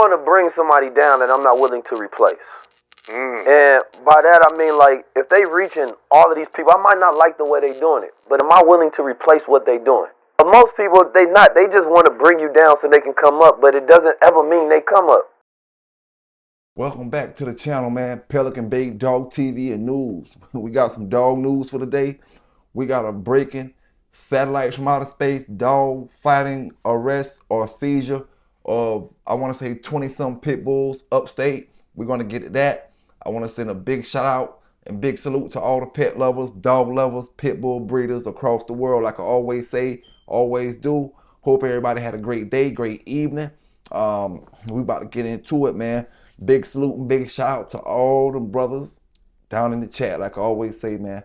want to bring somebody down that I'm not willing to replace. And by that I mean, like, if they reaching all of these people, I might not like the way they doing it, but am I willing to replace what they doing? But most people, they just want to bring you down so they can come up, but it doesn't ever mean they come up. Welcome back to the channel, man. Pelican Bay Dog TV and News. We got some dog news for the day. We got a breaking satellites from outer space, dog fighting arrest or seizure of, I want to say, 20-some pit bulls upstate. We're going to get to that. I want to send a big shout out and big salute to all the pet lovers, dog lovers, pit bull breeders across the world. Like I always say, always do. Hope everybody had a great day, great evening. We about to get into it, man. Big salute and big shout out to all the brothers down in the chat. Like I always say, man.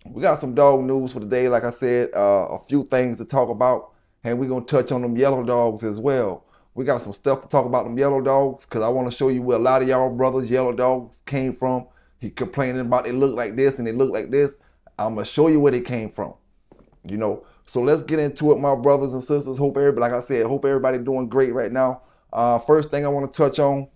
We got some dog news for the day. Like I said, a few things to talk about, and we're gonna touch on them yellow dogs as well. We got some stuff to talk about them yellow dogs, because I want to show you where a lot of y'all brothers yellow dogs came from. He complaining about they look like this and they look like this. I'm gonna show you where they came from. You know, so let's get into it, my brothers and sisters. Hope everybody, like I said, hope everybody doing great right now. First thing I want to touch on,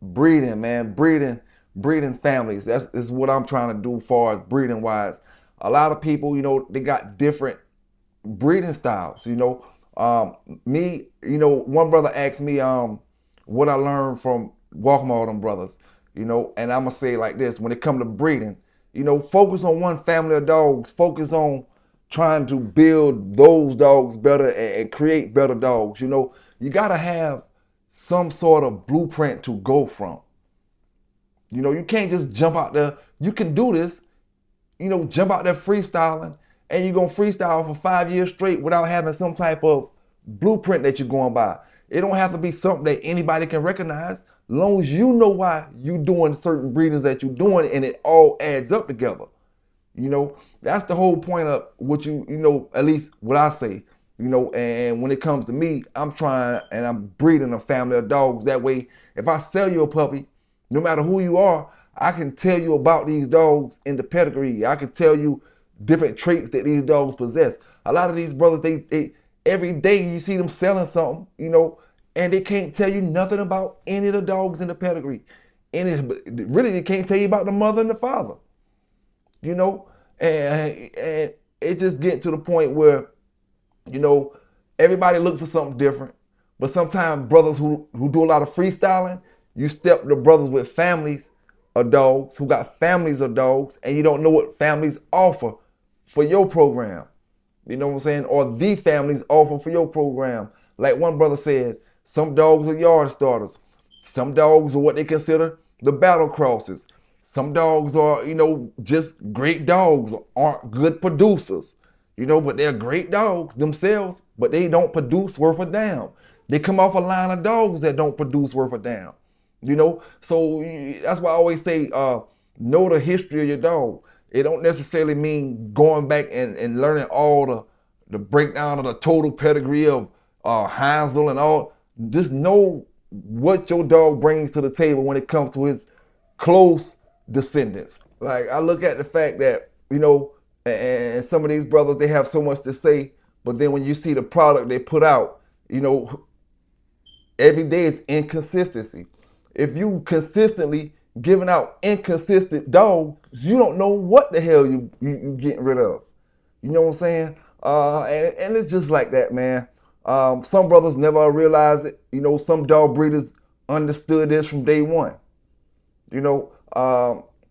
breeding, man. Breeding families. That's is what I'm trying to do as far as breeding wise. A lot of people, you know, they got different breeding styles. You know, me, you know, one brother asked me what I learned from walking with all them brothers. You know, and I'm gonna say it like this: when it comes to breeding, you know, focus on one family of dogs. Focus on trying to build those dogs better and create better dogs. You know, you gotta have some sort of blueprint to go from. You know, you can't just jump out there. You can do this, you know, jump out there freestyling, and you're going to freestyle for 5 years straight without having some type of blueprint that you're going by. It don't have to be something that anybody can recognize, as long as you know why you're doing certain breedings that you're doing and it all adds up together. You know, that's the whole point of what you know, at least what I say. You know, and when it comes to me, I'm trying and I'm breeding a family of dogs. That way, if I sell you a puppy, no matter who you are, I can tell you about these dogs in the pedigree. I can tell you different traits that these dogs possess. A lot of these brothers, they every day you see them selling something, you know, and they can't tell you nothing about any of the dogs in the pedigree. And really, they can't tell you about the mother and the father, you know, and it just getting to the point where, you know, everybody look for something different. But sometimes brothers who do a lot of freestyling, you step to brothers with families of dogs, who got families of dogs, and you don't know what families offer for your program. You know what I'm saying? Or the families offer for your program. Like one brother said, some dogs are yard starters. Some dogs are what they consider the battle crosses. Some dogs are, you know, just great dogs, aren't good producers. You know, but they're great dogs themselves, but they don't produce worth a damn. They come off a line of dogs that don't produce worth a damn. You know, so that's why I always say, know the history of your dog. It don't necessarily mean going back and learning all the breakdown of the total pedigree of Hansel and all. Just know what your dog brings to the table when it comes to his close descendants. Like, I look at the fact that, you know, and some of these brothers, they have so much to say, but then when you see the product they put out, you know, every day is inconsistency. If you consistently giving out inconsistent dogs, you don't know what the hell you getting rid of. You know what I'm saying? And it's just like that, man. Some brothers never realize it. You know, some dog breeders understood this from day one. You know,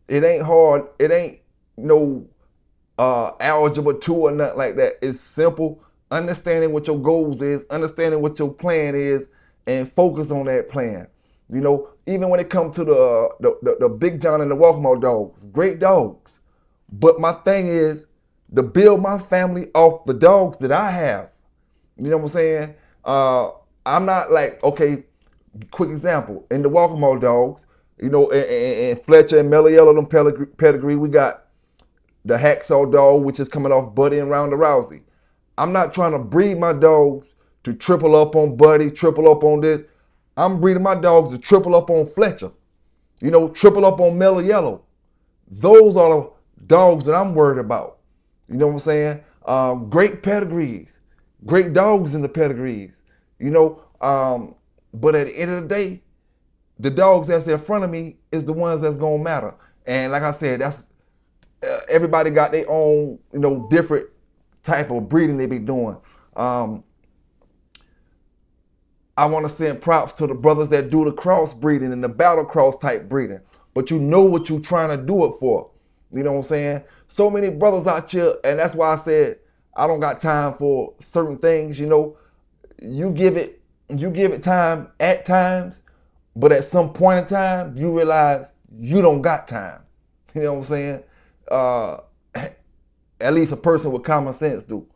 it ain't hard. It ain't no algebra 2 or nothing like that. It's simple. Understanding what your goals is, understanding what your plan is, and focus on that plan. You know, even when it comes to the Big John and the Walkmore dogs, great dogs. But my thing is to build my family off the dogs that I have. You know what I'm saying? I'm not like, okay, quick example. In the Walkmore dogs, you know, and Fletcher and Mellow Yellow, them pedigree, we got the Hacksaw dog, which is coming off Buddy and Ronda Rousey. I'm not trying to breed my dogs to triple up on Buddy, triple up on this. I'm breeding my dogs to triple up on Fletcher. You know, triple up on Mellow Yellow. Those are the dogs that I'm worried about. You know what I'm saying? Great pedigrees. Great dogs in the pedigrees. You know, But at the end of the day, the dogs that's in front of me is the ones that's gonna matter. And like I said, that's everybody got their own, different type of breeding they be doing. I want to send props to the brothers that do the cross breeding and the battle cross type breeding. But you know what you're trying to do it for. You know what I'm saying? So many brothers out here, and that's why I said I don't got time for certain things. You give it time at times, but at some point in time, you realize you don't got time. You know what I'm saying? At least a person with common sense do.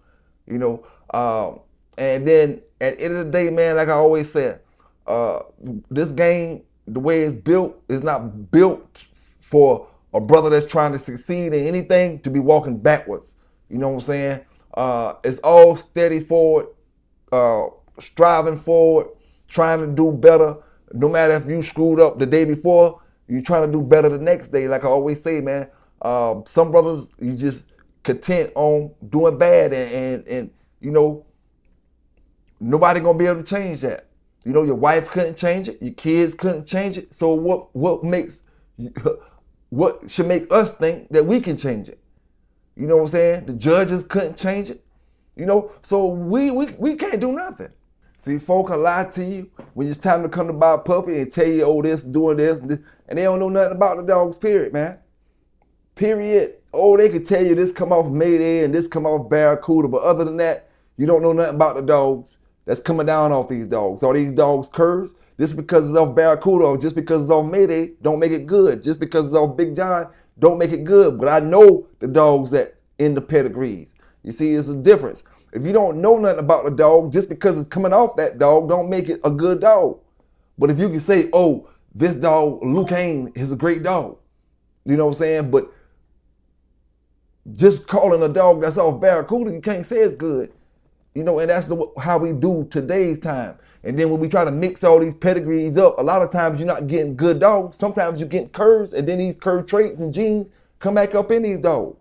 And then at the end of the day, man, like I always said, this game, the way it's built, is not built for a brother that's trying to succeed in anything to be walking backwards. You know what I'm saying? It's all steady forward, striving forward, trying to do better. No matter if you screwed up the day before, you're trying to do better the next day. Like I always say, man, some brothers, you just content on doing bad and nobody gonna be able to change that. Your wife couldn't change it, your kids couldn't change it. So what should make us think that we can change it? You know what I'm saying? The judges couldn't change it. So we can't do nothing. See, folk will lie to you when it's time to come to buy a puppy and tell you, oh, this, doing this, and they don't know nothing about the dogs, period, man. Period. Oh, they could tell you this come off Mayday and this come off Barracuda, but other than that, you don't know nothing about the dogs that's coming down off these dogs. Are these dogs curves? Just because it's off Barracuda or just because it's off Mayday, don't make it good. Just because it's off Big John, don't make it good. But I know the dogs that in the pedigrees. You see, it's a difference. If you don't know nothing about the dog, just because it's coming off that dog, don't make it a good dog. But if you can say, oh, this dog, Luke Hain, is a great dog. You know what I'm saying? But just calling a dog that's off Barracuda, you can't say it's good. And that's how we do today's time. And then when we try to mix all these pedigrees up, a lot of times you're not getting good dogs. Sometimes you're getting curves, and then these curve traits and genes come back up in these dogs.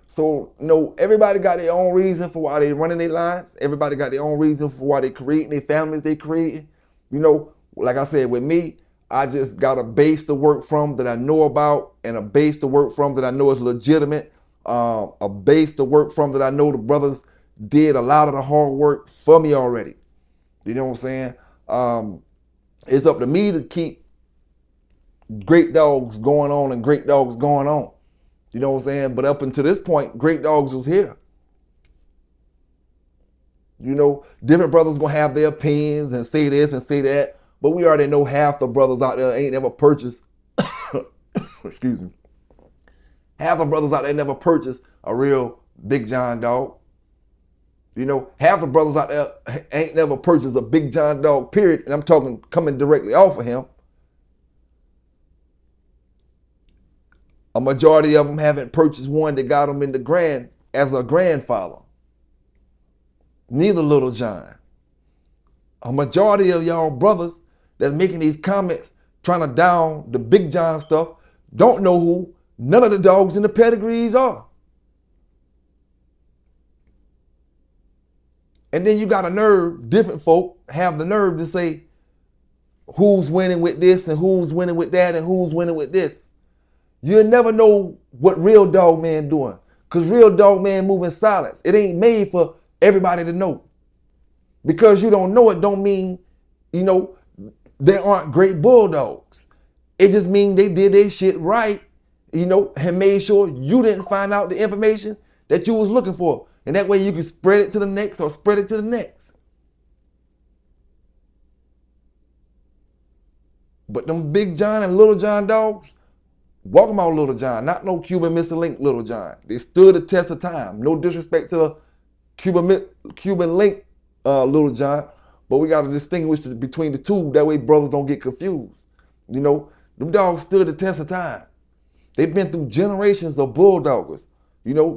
So everybody got their own reason for why they running their lines. Everybody got their own reason for why they creating their families they creating. Like I said, with me, I just got a base to work from that I know about, and a base to work from that I know is legitimate. A base to work from that I know the brothers did a lot of the hard work for me already. You know what I'm saying? It's up to me to keep great dogs going on and great dogs going on. You know what I'm saying? But up until this point, great dogs was here. Different brothers gonna have their opinions and say this and say that. But we already know half the brothers out there ain't never purchased, excuse me. Half the brothers out there never purchased a real Big John dog. Half the brothers out there ain't never purchased a Big John dog, period. And I'm talking coming directly off of him. A majority of them haven't purchased one that got them in the grand as a grandfather. Neither Little John. A majority of y'all brothers that's making these comments trying to down the Big John stuff don't know who none of the dogs in the pedigrees are. And then you got a nerve, different folk have the nerve to say who's winning with this and who's winning with that and who's winning with this. You'll never know what real dog man doing, because real dog man move in silence. It ain't made for everybody to know. Because you don't know it don't mean, they aren't great bulldogs. It just means they did their shit right, and made sure you didn't find out the information that you was looking for. And that way you can spread it to the next or spread it to the next. But them Big John and Little John dogs, walk them out Little John, not no Cuban Missing Link Little John. They stood the test of time. No disrespect to the Cuban Link Little John, but we got to distinguish between the two. That way brothers don't get confused. Them dogs stood the test of time. They've been through generations of bulldoggers.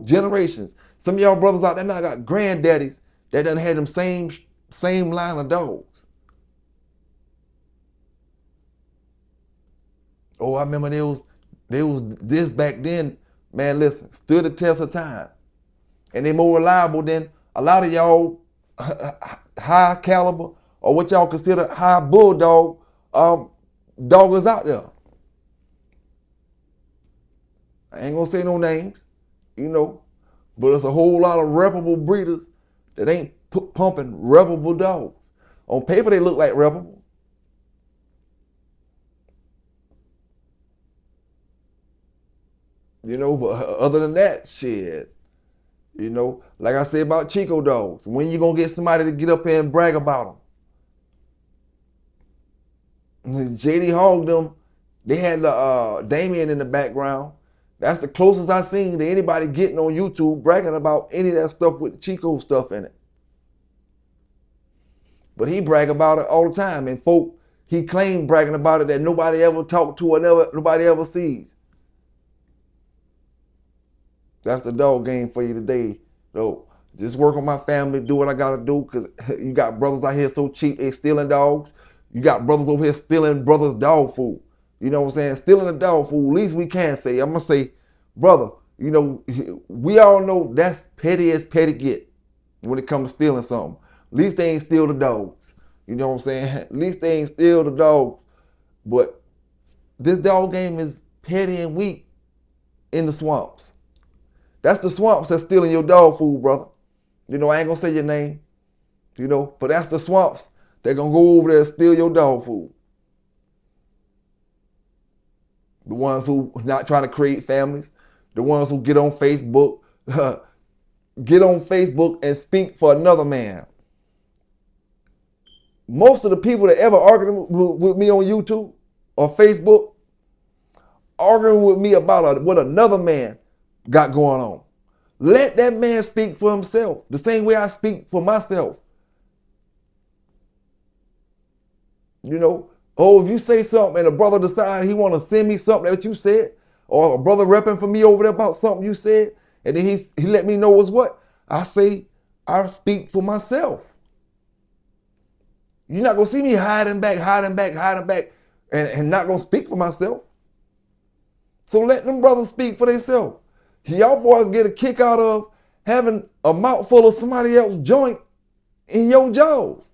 Generations. Some of y'all brothers out there now got granddaddies that done had them same line of dogs. Oh, I remember they was this back then. Man, listen, stood the test of time. and they're more reliable than a lot of y'all high caliber or what y'all consider high bulldog doggers out there. I ain't gonna say no names, you know, but it's a whole lot of reputable breeders that ain't pumping reputable dogs. On paper, they look like reputable. You know, but other than that, shit, you know, like I said about Chico dogs, when you gonna get somebody to get up here and brag about them? JD Hogg them, they had Damien in the background. That's the closest I've seen to anybody getting on YouTube bragging about any of that stuff with the Chico stuff in it. But he brag about it all the time, and folk, he claimed bragging about it that nobody ever talked to or nobody ever sees. That's the dog game for you today. So just work on my family, do what I gotta do, because you got brothers out here so cheap, they stealing dogs. You got brothers over here stealing brothers' dog food. You know what I'm saying? Stealing the dog food, least we can say. I'm gonna say, brother, you know, we all know that's petty as petty get when it comes to stealing something. At least they ain't steal the dogs. You know what I'm saying? At least they ain't steal the dogs. But this dog game is petty and weak in the swamps. That's the swamps that's stealing your dog food, brother. You know, I ain't gonna say your name, you know, but that's the swamps. They're gonna go over there and steal your dog food. The ones who not trying to create families, the ones who get on Facebook and speak for another man. Most of the people that ever argued with me on YouTube or Facebook, arguing with me about what another man got going on. Let that man speak for himself, the same way I speak for myself. You know, oh, if you say something and a brother decide he want to send me something that you said, or a brother repping for me over there about something you said, and then he let me know what's what, I say I speak for myself. You're not gonna see me hiding back, and not gonna speak for myself. So let them brothers speak for themselves. Y'all boys get a kick out of having a mouthful of somebody else's joint in your jaws.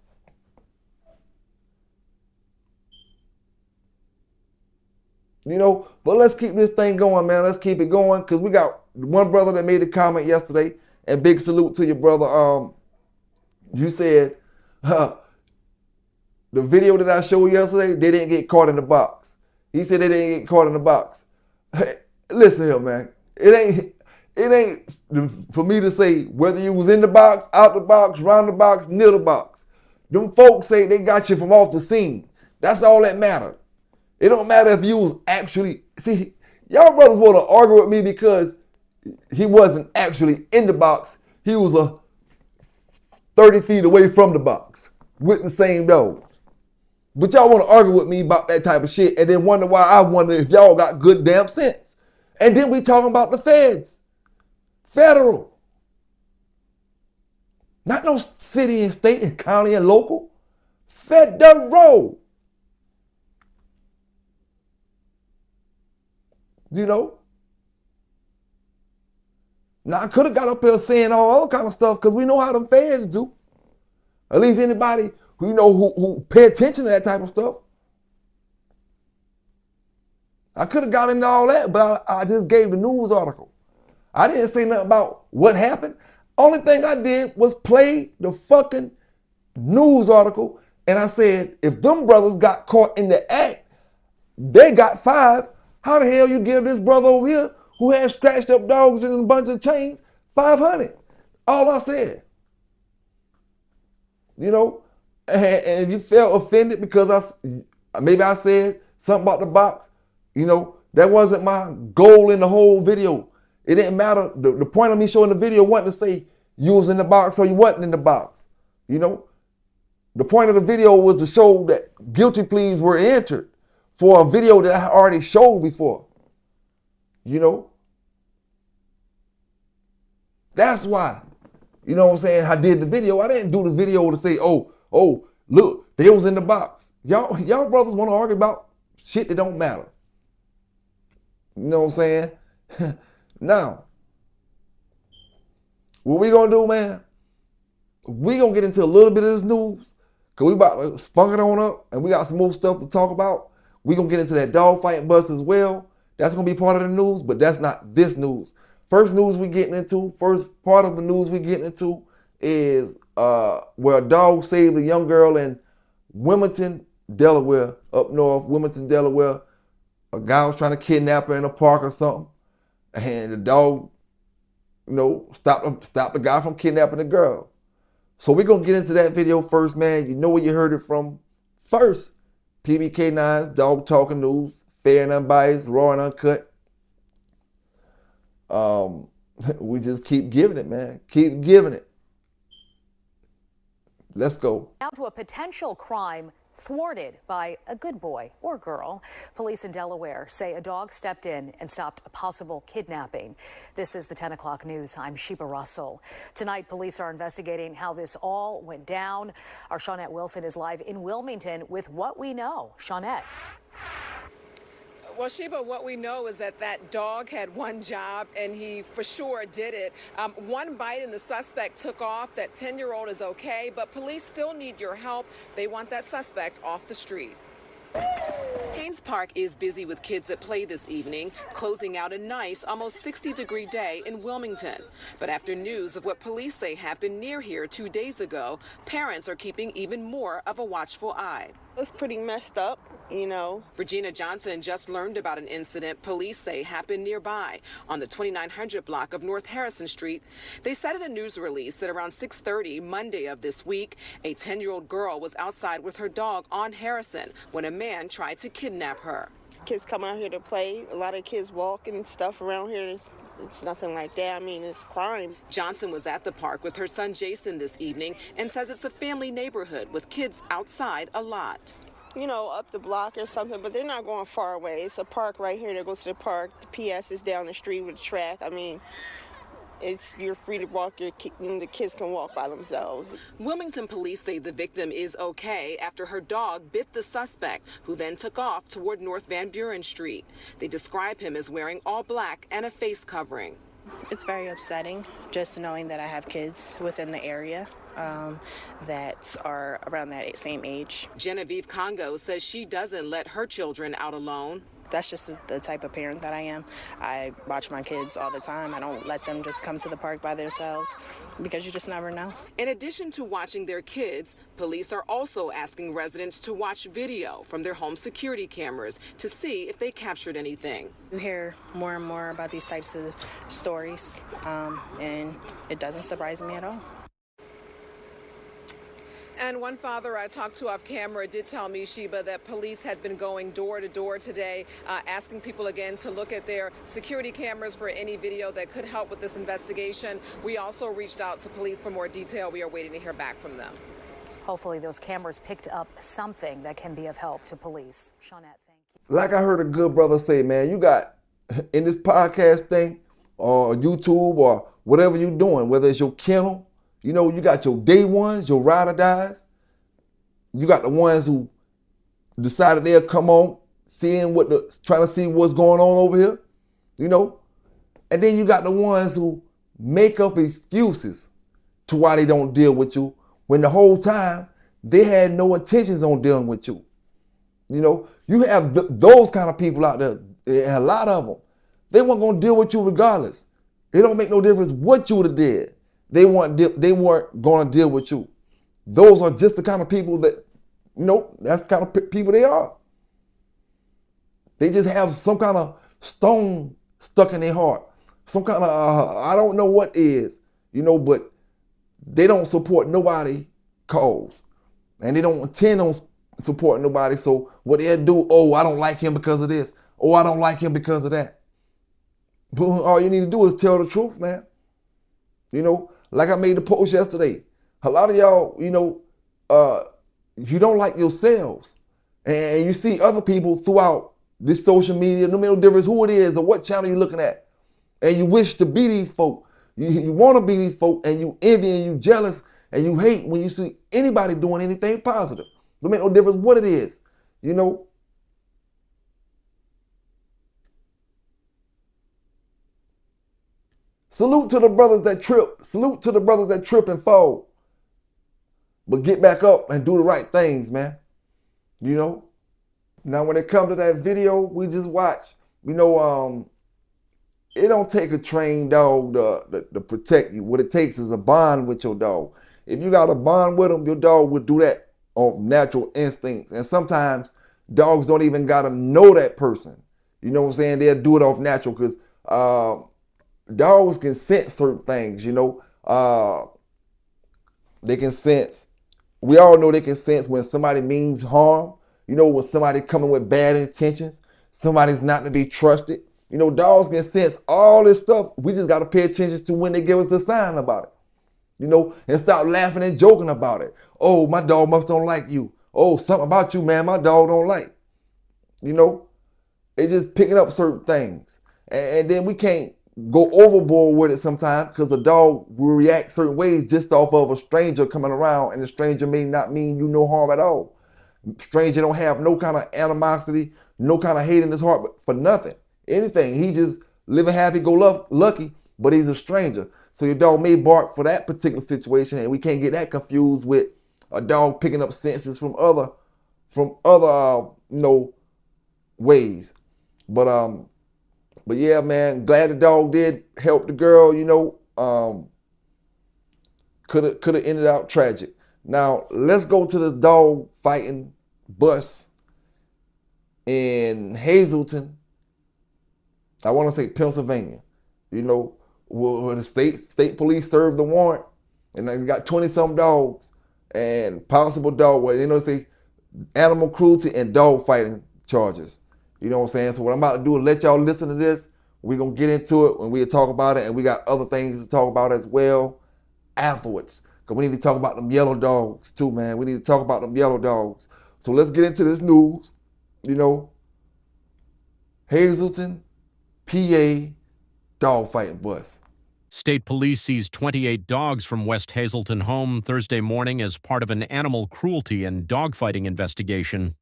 You know, but let's keep this thing going, man. Let's keep it going, because we got one brother that made a comment yesterday, and big salute to your brother. You said, the video that I showed yesterday, they didn't get caught in the box. He said they didn't get caught in the box. Hey, listen here, man. It ain't for me to say whether you was in the box, out the box, round the box, near the box. Them folks say they got you from off the scene. That's all that matters. It don't matter if you was actually, see, y'all brothers want to argue with me because he wasn't actually in the box. He was 30 feet away from the box with the same dogs. But y'all want to argue with me about that type of shit and then wonder why I wonder if y'all got good damn sense. And then we talking about the feds. Federal. Not no city and state and county and local. Federal. You know? Now I could have got up here saying all other kind of stuff because we know how them feds do. At least anybody who who pay attention to that type of stuff. I could have got into all that, but I just gave the news article. I didn't say nothing about what happened. Only thing I did was play the fucking news article, and I said, if them brothers got caught in the act, they got 5. How the hell you give this brother over here who had scratched up dogs and a bunch of chains 500? All I said. You know, and if you felt offended because maybe I said something about the box, you know, that wasn't my goal in the whole video. It didn't matter. The point of me showing the video wasn't to say you was in the box or you wasn't in the box. You know, the point of the video was to show that guilty pleas were entered for a video that I already showed before. You know, that's why. You know what I'm saying? I did the video. I didn't do the video to say, oh, look, they was in the box. Y'all brothers want to argue about shit that don't matter. You know what I'm saying? Now, What we gonna do, man? We gonna get into a little bit of this news, cause we about to spunk it on up, and we got some more stuff to talk about. We gonna get into that dogfight bus as well. That's gonna be part of the news, but that's not this news. First part of the news we getting into is where a dog saved a young girl in Wilmington, Delaware, up north, Wilmington, Delaware. A guy was trying to kidnap her in a park or something, and the dog, stopped the guy from kidnapping the girl. So we're gonna get into that video first, man. You know where you heard it from first. Pelican Bay K9s, dog talking news, fair and unbiased, raw and uncut. We just keep giving it, man. Keep giving it. Let's go. Now to a potential crime thwarted by a good boy or girl. Police in Delaware say a dog stepped in and stopped a possible kidnapping. This is the 10 o'clock news. I'm Sheba Russell. Tonight, police are investigating how this all went down. Our Shawnette Wilson is live in Wilmington with what we know. Shawnette. Well, Sheba, what we know is that dog had one job, and he for sure did it. One bite and the suspect took off. That 10-year-old is okay, but police still need your help. They want that suspect off the street. Haynes Park is busy with kids at play this evening, closing out a nice, almost 60-degree day in Wilmington. But after news of what police say happened near here 2 days ago, parents are keeping even more of a watchful eye. It's pretty messed up, Regina Johnson just learned about an incident police say happened nearby on the 2900 block of North Harrison Street. They said in a news release that around 6:30 Monday of this week, a 10-year-old girl was outside with her dog on Harrison when a man tried to kidnap her. Kids come out here to play. A lot of kids walking and stuff around here. It's nothing like that. I mean, it's crime. Johnson was at the park with her son Jason this evening and says it's a family neighborhood with kids outside a lot. Up the block or something, but they're not going far away. It's a park right here that goes to the park. The PS is down the street with the track. I mean, you're free to walk. The kids can walk by themselves. Wilmington police say the victim is okay after her dog bit the suspect, who then took off toward North Van Buren Street. They describe him as wearing all black and a face covering. It's very upsetting just knowing that I have kids within the area that are around that same age. Genevieve Congo says she doesn't let her children out alone. That's just the type of parent that I am. I watch my kids all the time. I don't let them just come to the park by themselves because you just never know. In addition to watching their kids, police are also asking residents to watch video from their home security cameras to see if they captured anything. You hear more and more about these types of stories, and it doesn't surprise me at all. And one father I talked to off camera did tell me, Sheba, that police had been going door to door today, asking people again to look at their security cameras for any video that could help with this investigation. We also reached out to police for more detail. We are waiting to hear back from them. Hopefully those cameras picked up something that can be of help to police. Shawnette, thank you. Like I heard a good brother say, man, you got in this podcast thing or YouTube or whatever you're doing, whether it's your kennel, you got your day ones, your ride or dies. You got the ones who decided they'll come on, trying to see what's going on over here, And then you got the ones who make up excuses to why they don't deal with you when the whole time they had no intentions on dealing with you. You have those kind of people out there, and a lot of them. They weren't going to deal with you regardless. It don't make no difference what you would have did. They weren't going to deal with you. Those are just the kind of people that, that's the kind of people they are. They just have some kind of stone stuck in their heart. Some kind of, I don't know what is, but they don't support nobody cause. And they don't intend on supporting nobody. So what they'll do, I don't like him because of this. I don't like him because of that. But all you need to do is tell the truth, man. Like I made the post yesterday. A lot of y'all, you don't like yourselves. And you see other people throughout this social media, no matter difference who it is or what channel you're looking at. And you wish to be these folk. You want to be these folk, and you envy and you jealous and you hate when you see anybody doing anything positive. No make no difference what it is. Salute to the brothers that trip. Salute to the brothers that trip and fall. But get back up and do the right things, man. You know? Now, when it comes to that video we just watched, you know, it don't take a trained dog to protect you. What it takes is a bond with your dog. If you got a bond with them, your dog will do that on natural instincts. And sometimes dogs don't even got to know that person. You know what I'm saying? They'll do it off natural because dogs can sense certain things, you know. They can sense. We all know they can sense when somebody means harm. You know, when somebody coming with bad intentions, somebody's not to be trusted. You know, dogs can sense all this stuff. We just got to pay attention to when they give us a sign about it. You know, and stop laughing and joking about it. Oh, my dog must don't like you. Oh, something about you, man, my dog don't like. You know, it's just picking up certain things. And then we can't go overboard with it sometimes because a dog will react certain ways just off of a stranger coming around, and the stranger may not mean you no harm at all. Stranger don't have no kind of animosity, no kind of hate in his heart for nothing. Anything. He just living happy, go lucky, but he's a stranger. So your dog may bark for that particular situation, and we can't get that confused with a dog picking up senses from other you know, ways. But yeah, man, glad the dog did help the girl, you know. Could have ended out tragic. Now, let's go to the dog fighting bus in Hazleton. I want to say Pennsylvania. You know, where the state police served the warrant, and they got 20-some dogs and possible dog, well, you know, say animal cruelty and dog fighting charges. You know what I'm saying? So what I'm about to do is let y'all listen to this. We're going to get into it when we talk about it, and we got other things to talk about as well afterwards. Because we need to talk about them yellow dogs too, man. We need to talk about them yellow dogs. So let's get into this news. You know, Hazleton, PA, dog fighting bus. State police seized 28 dogs from West Hazleton home Thursday morning as part of an animal cruelty and dogfighting investigation.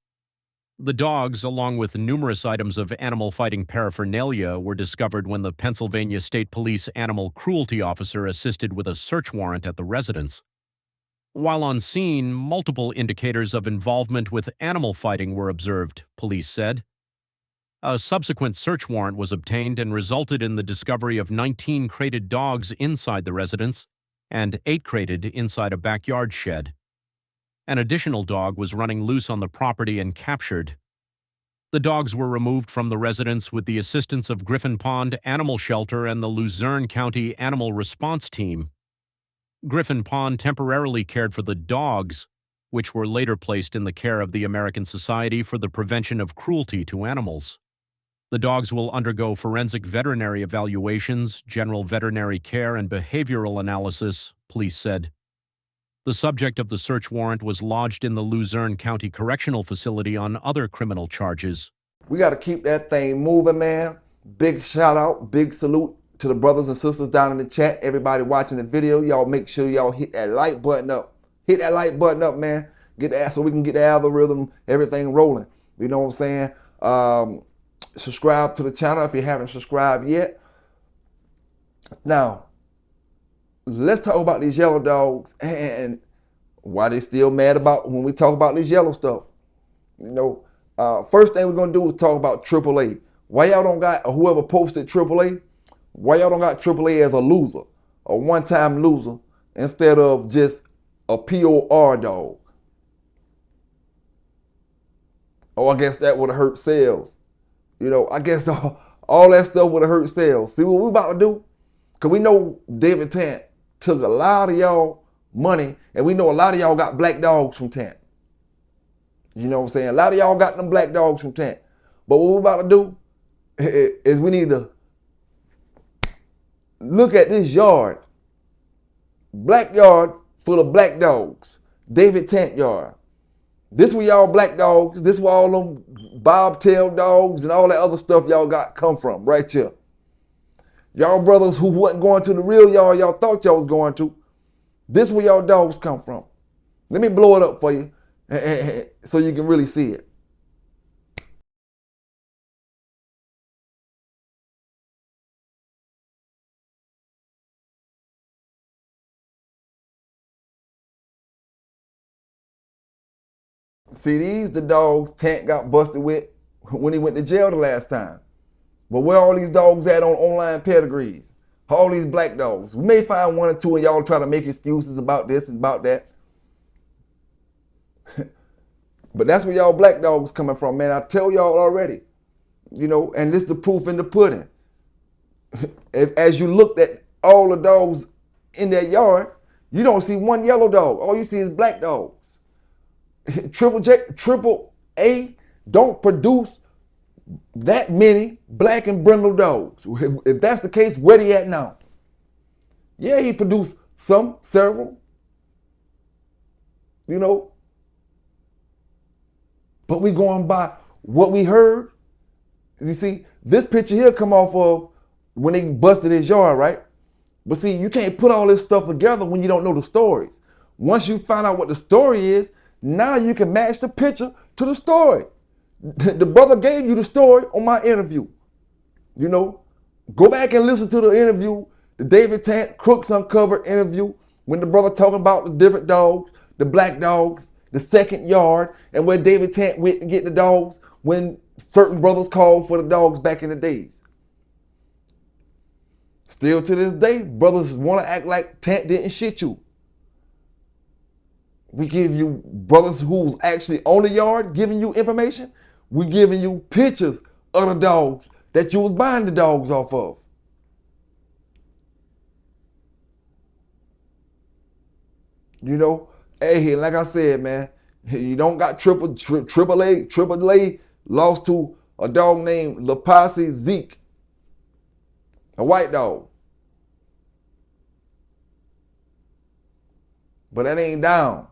The dogs, along with numerous items of animal fighting paraphernalia, were discovered when the Pennsylvania State Police animal cruelty officer assisted with a search warrant at the residence. While on scene, multiple indicators of involvement with animal fighting were observed, police said. A subsequent search warrant was obtained and resulted in the discovery of 19 crated dogs inside the residence and 8 crated inside a backyard shed. An additional dog was running loose on the property and captured. The dogs were removed from the residence with the assistance of Griffin Pond Animal Shelter and the Luzerne County Animal Response Team. Griffin Pond temporarily cared for the dogs, which were later placed in the care of the American Society for the Prevention of Cruelty to Animals. The dogs will undergo forensic veterinary evaluations, general veterinary care, and behavioral analysis, police said. The subject of the search warrant was lodged in the Luzerne County Correctional Facility on other criminal charges. We got to keep that thing moving, man. Big shout out, big salute to the brothers and sisters down in the chat. Everybody watching the video, y'all make sure y'all hit that like button up. Hit that like button up, man. Get that so we can get the algorithm, everything rolling. You know what I'm saying? Subscribe to the channel if you haven't subscribed yet. Now, let's talk about these yellow dogs and why they still mad about when we talk about this yellow stuff. You know, first thing we're gonna do is talk about AAA. Why y'all don't got, or whoever posted AAA, why y'all don't got AAA as a loser, a one-time loser, instead of just a POR dog? Oh, I guess that would have hurt sales. You know, I guess all that stuff would have hurt sales. See what we about to do? Because we know David Tant took a lot of y'all money, and we know a lot of y'all got black dogs from Tant. You know what I'm saying? A lot of y'all got them black dogs from Tant. But what we're about to do is we need to look at this yard. Black yard full of black dogs. David Tant yard. This where y'all black dogs, this where all them bobtail dogs and all that other stuff y'all got come from, right here. Y'all brothers who wasn't going to the real yard y'all thought y'all was going to, this where y'all dogs come from. Let me blow it up for you so you can really see it. See, these the dogs Tant got busted with when he went to jail the last time. But where all these dogs at on online pedigrees? All these black dogs. We may find one or two and y'all try to make excuses about this and about that. But that's where y'all black dogs coming from, man. I tell y'all already. You know, and this the proof in the pudding. As you looked at all the dogs in that yard, you don't see one yellow dog. All you see is black dogs. Triple A don't produce that many black and brindle dogs. If that's the case, where he at now? Yeah, he produced some, several, you know. But we going by what we heard. You see, this picture here come off of when they busted his yard, right? But see, you can't put all this stuff together when you don't know the stories. Once you find out what the story is, now you can match the picture to the story. The brother gave you the story on my interview. You know, go back and listen to the interview, the David Tant Crooks Uncovered interview, when the brother talking about the different dogs, the black dogs, the second yard, and where David Tant went to get the dogs when certain brothers called for the dogs back in the days. Still to this day, brothers want to act like Tant didn't shit you. We give you brothers who's actually on the yard giving you information. We giving you pictures of the dogs that you was buying the dogs off of. You know, hey, like I said, man, you don't got triple A lost to a dog named Lapasi Zeke, a white dog. But that ain't down.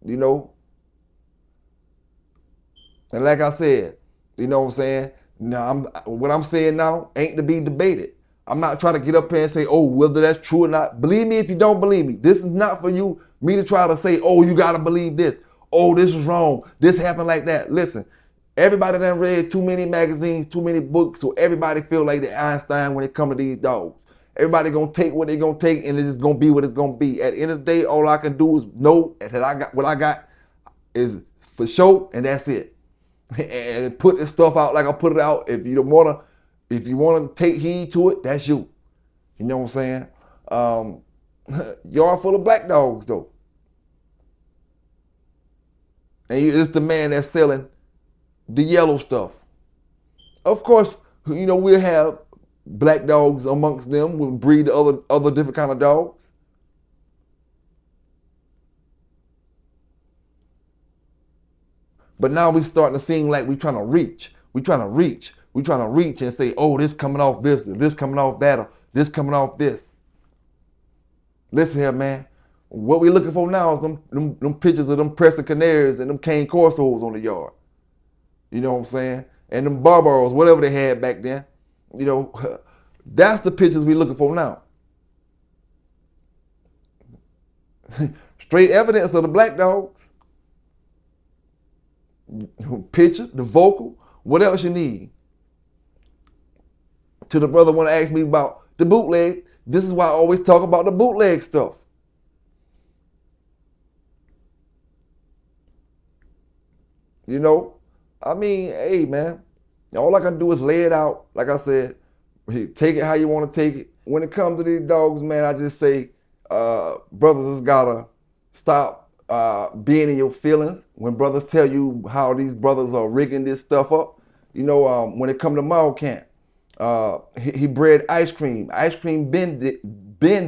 You know? And like I said, you know what I'm saying? Now, what I'm saying now ain't to be debated. I'm not trying to get up here and say, oh, whether that's true or not. Believe me if you don't believe me. This is not for me to try to say, oh, you got to believe this. Oh, this is wrong. This happened like that. Listen, everybody done read too many magazines, too many books, so everybody feel like the Einstein when it comes to these dogs. Everybody gonna take what they gonna take, and it's just gonna be what it's gonna be. At the end of the day, all I can do is know that I got what I got is for show, and that's it. And put this stuff out like I put it out. If you wanna take heed to it, that's you. You know what I'm saying? Yard full of black dogs though, and it's the man that's selling the yellow stuff. Of course, you know we'll have black dogs amongst them, will breed other different kind of dogs. But now we starting to seem like we trying to reach. We trying to reach and say, oh, this coming off this, or this coming off that, or this coming off this. Listen here, man. What we looking for now is them pictures of them Pressing Canaries and them Cane Corsos on the yard. You know what I'm saying? And them Barbaros, whatever they had back then. You know, that's the pictures we looking for now. Straight evidence of the black dogs. Picture, the vocal, what else you need? To the brother want to ask me about the bootleg, this is why I always talk about the bootleg stuff. You know, I mean, hey, man, all I can do is lay it out. Like I said, take it how you want to take it. When it comes to these dogs, man, I just say, brothers just gotta stop being in your feelings. When brothers tell you how these brothers are rigging this stuff up, you know, when it come to Kant, he bred Ice Cream. Ice Cream been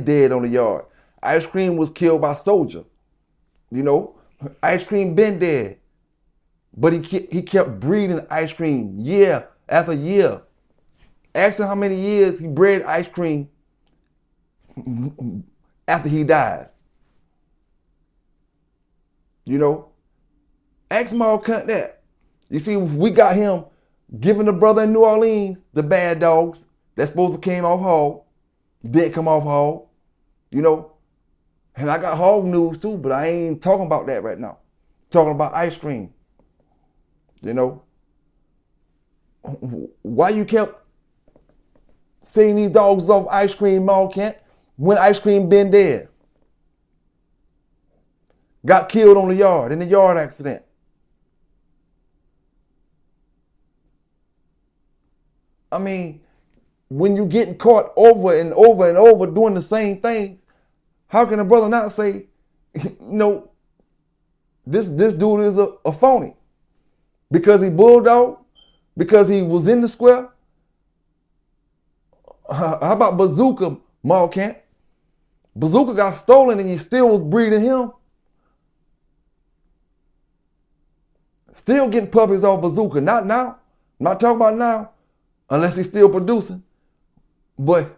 dead on the yard. Ice Cream was killed by Soldier. You know, Ice Cream been dead. But he kept breeding Ice Cream year after year. Ask him how many years he bred Ice Cream after he died. You know? Ask Kant that. You see, we got him giving the brother in New Orleans the bad dogs that's supposed to came off hog. Didn't come off hog. You know? And I got hog news too, but I ain't talking about that right now. Talking about Ice Cream. You know, why you kept saying these dogs off Ice Cream, Kant, when Ice Cream been dead? got killed on the yard, in the yard accident. I mean, when you getting caught over and over and over doing the same things, how can a brother not say, no, this dude is a phony? Because he bulldog? Because he was in the square? How about Bazooka, Kant? Bazooka got stolen and you still was breeding him. Still getting puppies off Bazooka. Not now. I'm not talking about now, unless he's still producing. But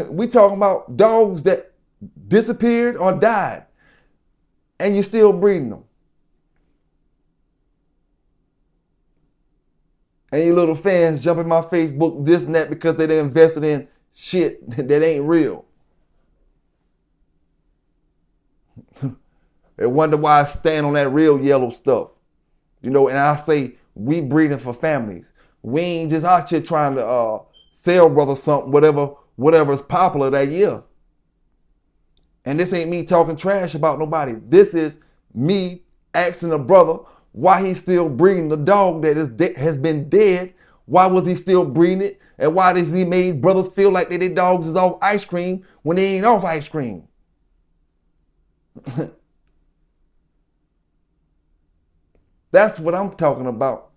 we talking about dogs that disappeared or died, and you're still breeding them. And you little fans jump in my Facebook, this and that, because they invested in shit that ain't real. They wonder why I stand on that real yellow stuff. You know, and I say we breeding for families. We ain't just out here trying to sell brother something, whatever's popular that year. And this ain't me talking trash about nobody. This is me asking a brother why he's still breeding the dog that has been dead. Why was he still breeding it? And why does he make brothers feel like their dogs is off ice cream when they ain't off ice cream? That's what I'm talking about.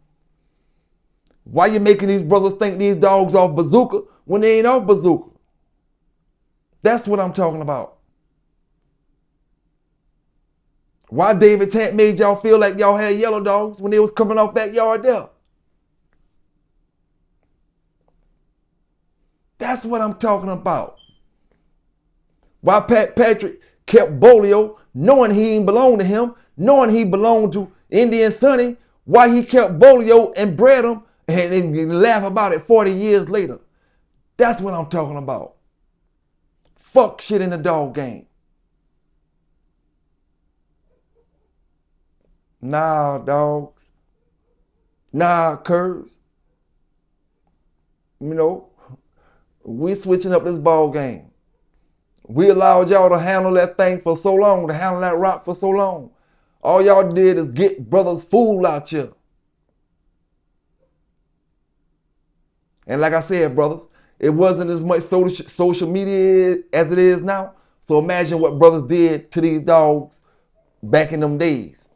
Why you making these brothers think these dogs off Bazooka when they ain't off Bazooka? That's what I'm talking about. Why David Tant made y'all feel like y'all had yellow dogs when they was coming off that yard there? That's what I'm talking about. Why Patrick kept Bolio knowing he didn't belong to him, knowing he belonged to Indian Sonny, why he kept Bolio and bred him and laugh about it 40 years later. That's what I'm talking about. Fuck shit in the dog game. Nah, dogs. Nah, curs. You know, we switching up this ball game. We allowed y'all to handle that thing for so long, to handle that rock for so long. All y'all did is get brothers fool out here. And like I said, brothers, it wasn't as much social media as it is now. So imagine what brothers did to these dogs back in them days.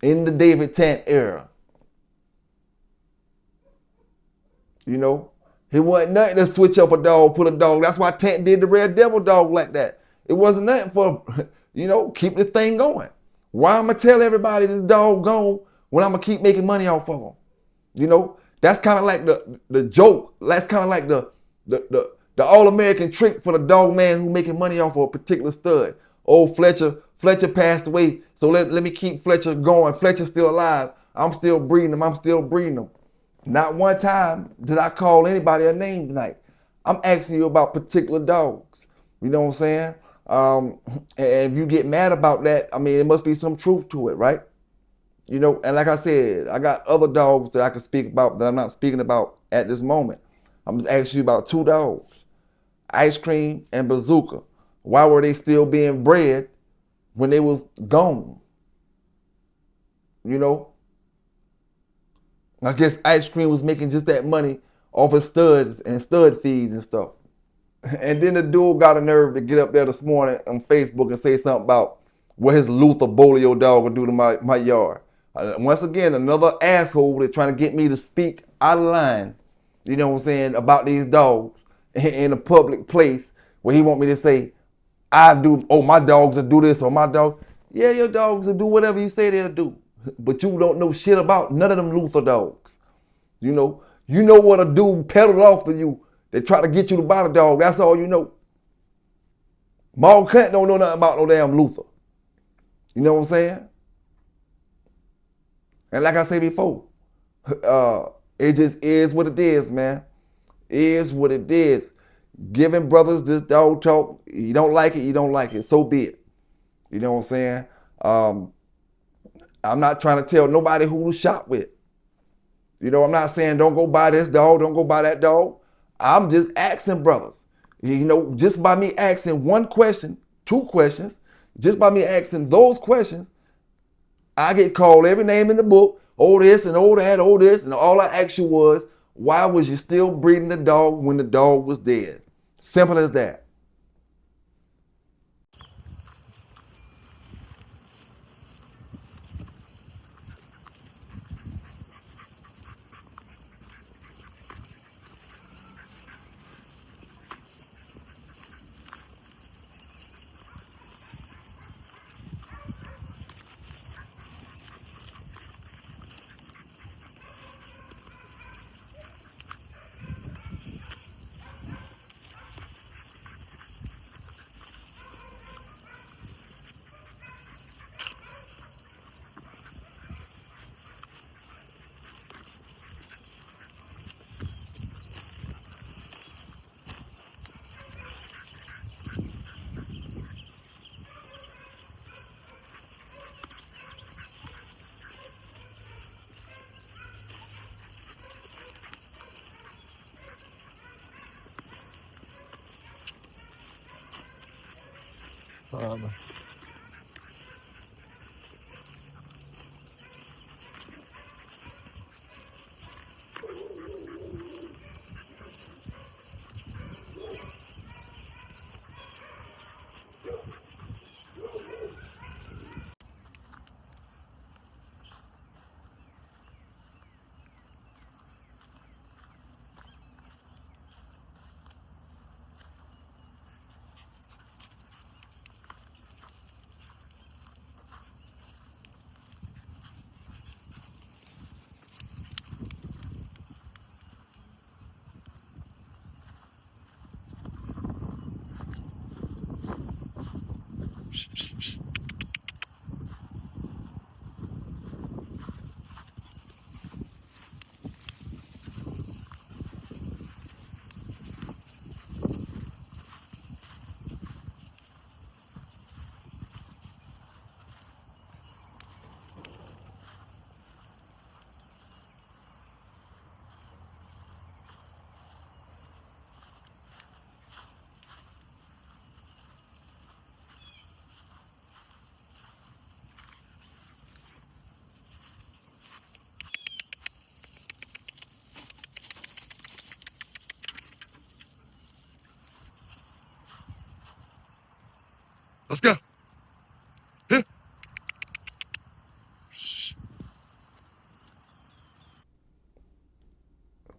In the David Tant era. You know, it wasn't nothing to switch up a dog, put a dog. That's why Tant did the Red Devil dog like that. It wasn't nothing for, you know, keep this thing going. Why am I tell everybody this dog gone when I'm going to keep making money off of them? You know, that's kind of like the joke. That's kind of like the all-American trick for the dog man who making money off of a particular stud. Old Fletcher passed away, so let me keep Fletcher going. Fletcher's still alive. I'm still breeding them. Not one time did I call anybody a name tonight. I'm asking you about particular dogs. You know what I'm saying? And if you get mad about that, I mean, there must be some truth to it, right? You know, and like I said, I got other dogs that I can speak about that I'm not speaking about at this moment. I'm just asking you about two dogs, Ice Cream and Bazooka. Why were they still being bred when they was gone? You know? I guess Ice Cream was making just that money off of studs and stud fees and stuff. And then the dude got a nerve to get up there this morning on Facebook and say something about what his Luther Bolio dog would do to my yard. Once again, another asshole that's trying to get me to speak out of line, you know what I'm saying, about these dogs in a public place where he want me to say, my dogs will do this or my dog. Yeah, your dogs will do whatever you say they'll do. But you don't know shit about none of them Luther dogs. You know what a dude peddled off to you. They try to get you to buy the dog. That's all you know. Kant don't know nothing about no damn Luther. You know what I'm saying? And like I said before, it just is what it is, man. Is what it is. Giving brothers this dog talk, you don't like it, so be it. You know what I'm saying? I'm not trying to tell nobody who to shop with. You know, I'm not saying don't go buy this dog, don't go buy that dog. I'm just asking brothers. You know, just by me asking one question, two questions, Just by me asking those questions, I get called every name in the book, oh this and oh that, oh this, and all I asked you was, why was you still breeding the dog when the dog was dead? Simple as that. Let's go.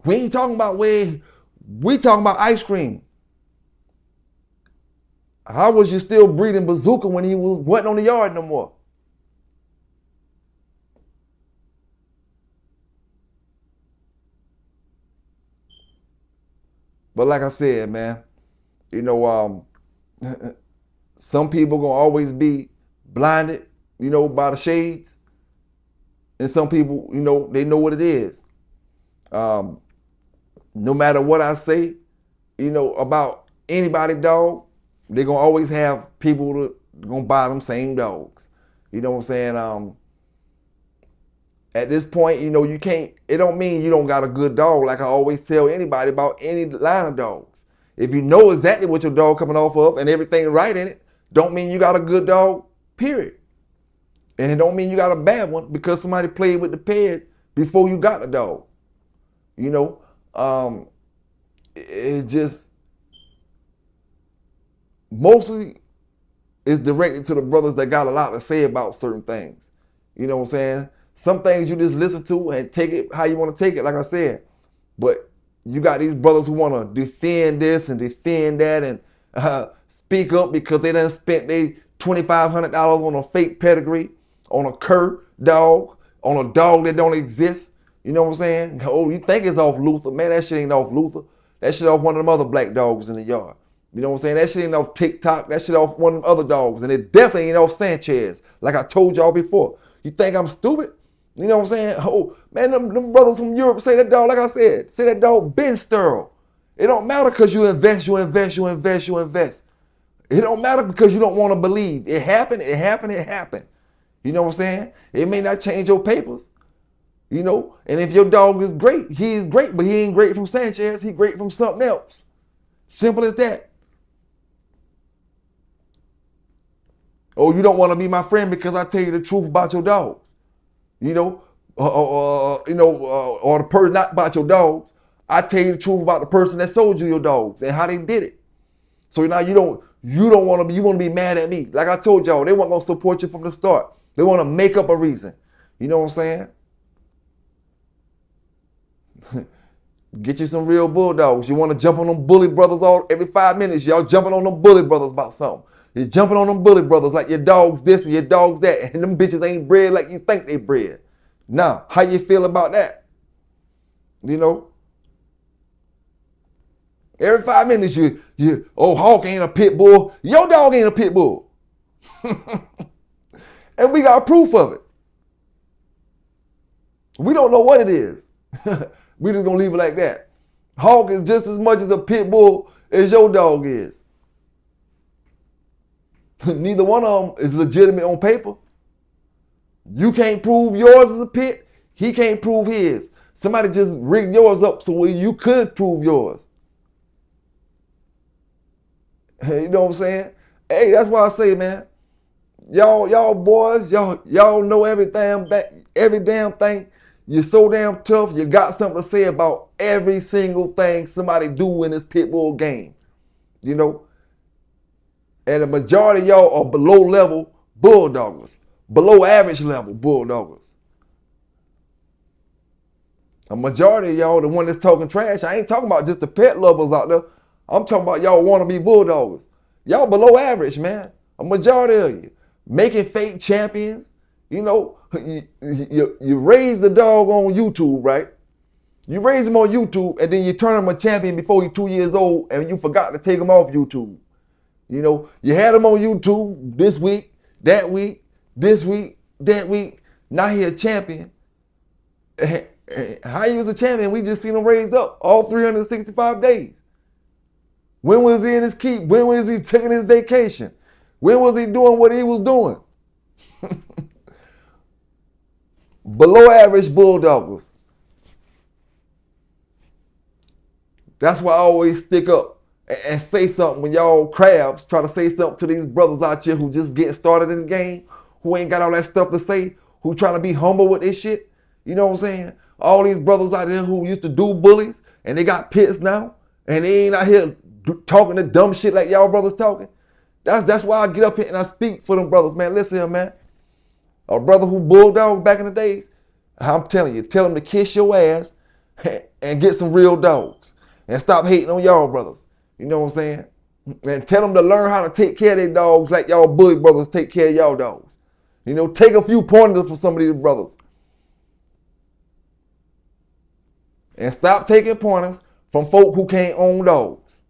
We ain't talking about we talking about ice cream. How was you still breeding Bazooka when he wasn't on the yard no more? But like I said, man, you know, some people gonna always be blinded, you know, by the shades. And some people, you know, they know what it is. No matter what I say, you know, about anybody dog, they're gonna always have people that gonna buy them same dogs. You know what I'm saying? At this point, you know, you can't, it don't mean you don't got a good dog, like I always tell anybody about any line of dogs. If you know exactly what your dog coming off of and everything right in it, don't mean you got a good dog, period. And it don't mean you got a bad one because somebody played with the ped before you got the dog. You know, it just mostly is directed to the brothers that got a lot to say about certain things. You know what I'm saying? Some things you just listen to and take it how you want to take it, like I said. But you got these brothers who want to defend this and defend that and speak up because they done spent their $2,500 on a fake pedigree, on a cur dog, on a dog that don't exist. You know what I'm saying? Oh, you think it's off Luther. Man, that shit ain't off Luther. That shit off one of them other black dogs in the yard. You know what I'm saying? That shit ain't off TikTok. That shit off one of them other dogs. And it definitely ain't off Sanchez, like I told y'all before. You think I'm stupid? You know what I'm saying? Oh, man, them brothers from Europe say that dog, like I said, say that dog been sterile. It don't matter because you invest. It don't matter because you don't want to believe. It happened. You know what I'm saying? It may not change your papers. You know, and if your dog is great, he is great, but he ain't great from Sanchez. He great from something else. Simple as that. Oh, you don't want to be my friend because I tell you the truth about your dogs. You know, or the person not about your dogs. I tell you the truth about the person that sold you your dogs and how they did it. So now you don't want to be, you want to be mad at me. Like I told y'all, they weren't going to support you from the start. They want to make up a reason. You know what I'm saying? Get you some real bulldogs. You want to jump on them bully brothers every 5 minutes. Y'all jumping on them bully brothers about something. You're jumping on them bully brothers like your dog's this and your dog's that. And them bitches ain't bred like you think they bred. Now, how you feel about that? You know? Every 5 minutes Hawk ain't a pit bull. Your dog ain't a pit bull. And we got proof of it. We don't know what it is. We just gonna leave it like that. Hawk is just as much as a pit bull as your dog is. Neither one of them is legitimate on paper. You can't prove yours is a pit. He can't prove his. Somebody just rigged yours up so you could prove yours. You know what I'm saying? Hey, that's why I say, man, y'all boys, y'all know everything, every damn thing. You're so damn tough. You got something to say about every single thing somebody do in this pit bull game. You know? And the majority of y'all are below level bulldoggers. Below average level bulldoggers. A majority of y'all, the one that's talking trash, I ain't talking about just the pet lovers out there. I'm talking about y'all want to be bulldoggers. Y'all below average, man. A majority of you. Making fake champions. You know, you raise the dog on YouTube, right? You raise him on YouTube and then you turn him a champion before he's 2 years old and you forgot to take him off YouTube. You know, you had him on YouTube this week, that week, this week, that week. Now he a champion. How he was a champion? We just seen him raised up all 365 days. When was he in his keep? When was he taking his vacation? When was he doing what he was doing? Below average bulldoggers. That's why I always stick up and say something when y'all crabs try to say something to these brothers out here who just getting started in the game, who ain't got all that stuff to say, who trying to be humble with this shit. You know what I'm saying? All these brothers out there who used to do bullies and they got pits now and they ain't out here talking the dumb shit like y'all brothers talking. That's why I get up here and I speak for them brothers, man. Listen here, man. A brother who bulldogged back in the days, I'm telling you, tell him to kiss your ass and get some real dogs. And stop hating on y'all brothers. You know what I'm saying? And tell them to learn how to take care of their dogs like y'all bully brothers take care of y'all dogs. You know, take a few pointers for some of these brothers. And stop taking pointers from folk who can't own dogs.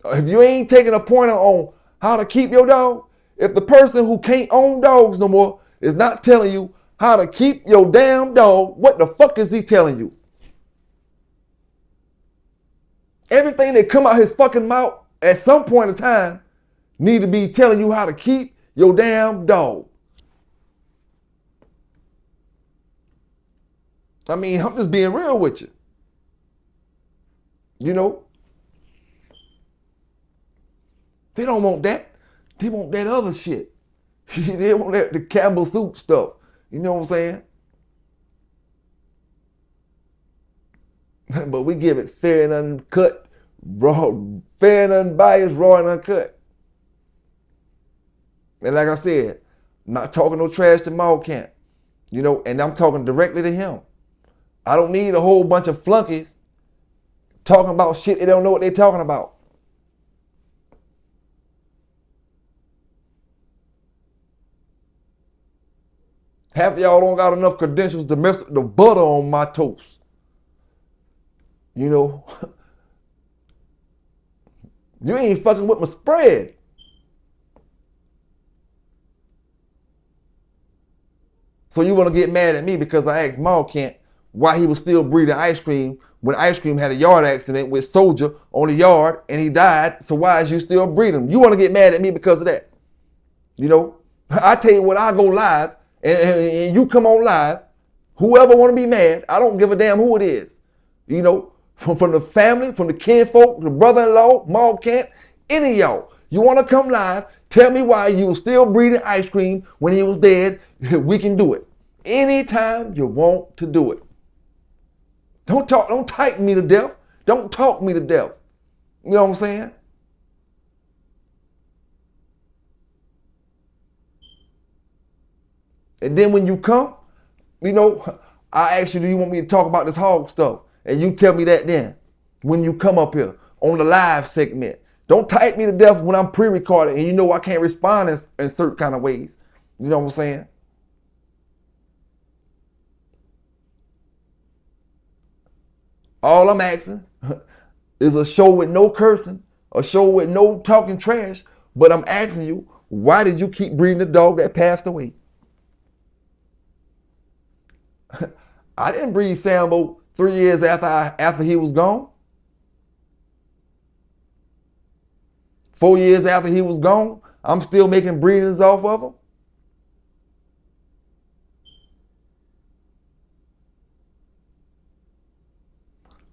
If you ain't taking a pointer on how to keep your dog, if the person who can't own dogs no more is not telling you how to keep your damn dog, what the fuck is he telling you? Everything that come out his fucking mouth at some point in time need to be telling you how to keep your damn dog. I mean, I'm just being real with you. You know? They don't want that. They want that other shit. They want that, the Campbell soup stuff. You know what I'm saying? But we give it fair and uncut, raw, fair and unbiased, raw and uncut. And like I said, I'm not talking no trash to Kant, you know, and I'm talking directly to him. I don't need a whole bunch of flunkies talking about shit they don't know what they're talking about. Half of y'all don't got enough credentials to mess with the butter on my toast. You know, you ain't fucking with my spread. So you want to get mad at me because I asked Kant why he was still breeding ice cream when ice cream had a yard accident with Soldier on the yard and he died. So why is you still breeding? You want to get mad at me because of that? You know, I tell you what, I go live and you come on live. Whoever want to be mad, I don't give a damn who it is. You know, from the family, from the kinfolk, the brother-in-law, Kant, any of y'all. You want to come live, Tell me why you were still breeding ice cream when he was dead. We can do it. Anytime you want to do it. Don't type me to death. Don't talk me to death. You know what I'm saying? And then when you come, you know, I ask you, do you want me to talk about this hog stuff? And you tell me that then, when you come up here on the live segment. Don't type me to death when I'm pre-recorded and you know I can't respond in certain kind of ways. You know what I'm saying? All I'm asking is a show with no cursing, a show with no talking trash, but I'm asking you, why did you keep breeding the dog that passed away? I didn't breed Sambo 3 years after he was gone. 4 years after he was gone, I'm still making breedings off of him.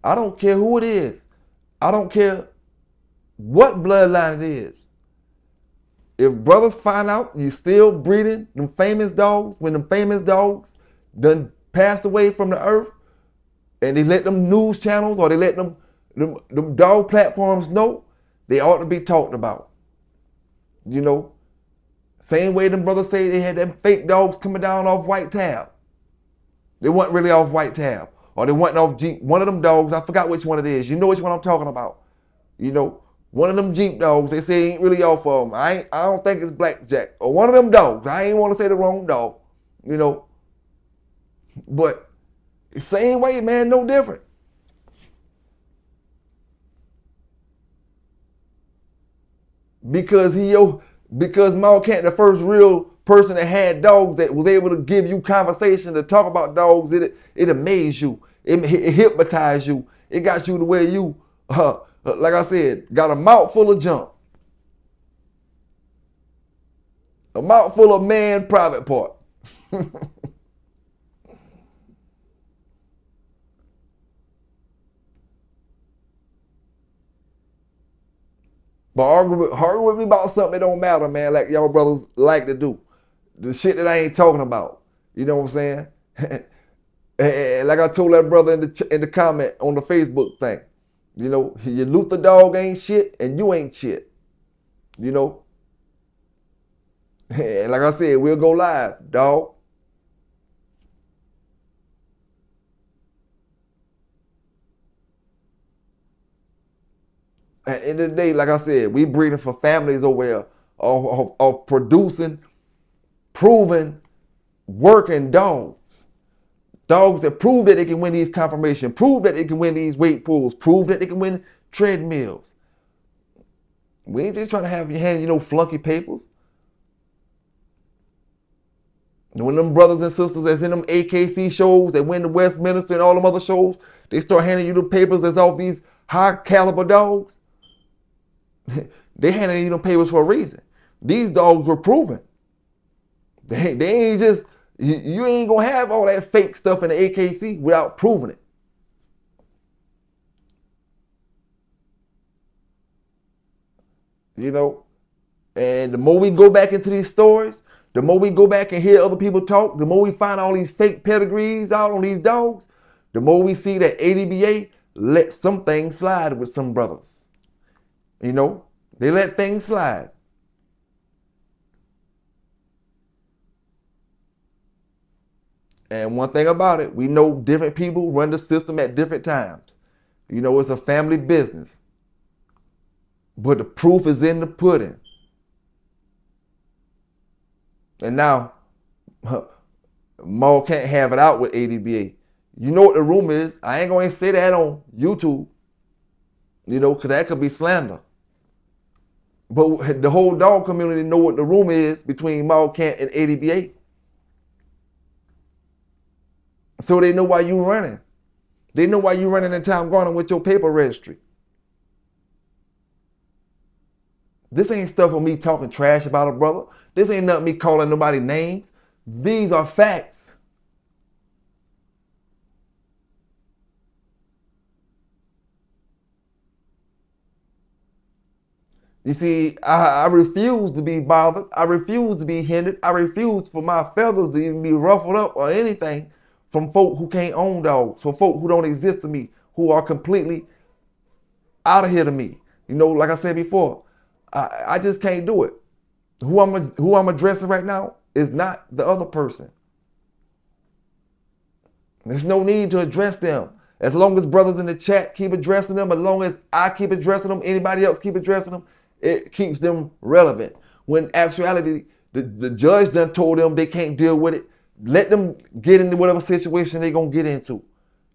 I don't care who it is. I don't care what bloodline it is. If brothers find out you still breeding them famous dogs, when them famous dogs done passed away from the earth, and they let them news channels or they let them dog platforms know, they ought to be talked about. You know, same way them brothers say they had them fake dogs coming down off White Tab. They weren't really off White Tab. Or they wasn't off Jeep. One of them dogs, I forgot which one it is. You know which one I'm talking about. You know, one of them Jeep dogs, they say ain't really off of them. I don't think it's Blackjack. Or one of them dogs. I ain't want to say the wrong dog. You know. But same way, man, no different. Because Mal Kant, the first real person that had dogs that was able to give you conversation to talk about dogs, it amazed you. It hypnotized you. It got you to where you, like I said, got a mouth full of junk. A mouth full of man private part. But argue with me about something that don't matter, man, like y'all brothers like to do. The shit that I ain't talking about. You know what I'm saying? And like I told that brother in the comment on the Facebook thing, you know, your Luther dog ain't shit and you ain't shit. You know? And like I said, we'll go live, dog. At the end of the day, like I said, we breeding for families over here of producing, proven, working dogs. Dogs that prove that they can win these confirmation, prove that they can win these weight pools, prove that they can win treadmills. We ain't just trying to have your hand, you know, flunky papers. And when them brothers and sisters that's in them AKC shows, that win the Westminster and all them other shows, they start handing you the papers that's off these high caliber dogs. They handing you them papers for a reason. These dogs were proven. They ain't just, you ain't gonna have all that fake stuff in the AKC without proving it. You know, and the more we go back into these stories, the more we go back and hear other people talk, the more we find all these fake pedigrees out on these dogs, the more we see that ADBA let some things slide with some brothers. You know, they let things slide. And one thing about it, we know different people run the system at different times. You know, it's a family business. But the proof is in the pudding. And now, Maul can't have it out with ADBA. You know what the rumor is. I ain't going to say that on YouTube. You know, because that could be slander. But the whole dog community know what the rumor is between Maul Kant and ADBA. So they know why you running. They know why you running in Town Garden with your paper registry. This ain't stuff of me talking trash about a brother. This ain't nothing me calling nobody names. These are facts. You see, I refuse to be bothered. I refuse to be hindered. I refuse for my feathers to even be ruffled up or anything from folk who can't own dogs, from folk who don't exist to me, who are completely out of here to me. You know, like I said before, I just can't do it. Who I'm addressing right now is not the other person. There's no need to address them. As long as brothers in the chat keep addressing them, as long as I keep addressing them, anybody else keep addressing them, it keeps them relevant. When actuality, the judge done told them they can't deal with it. Let them get into whatever situation they gonna get into.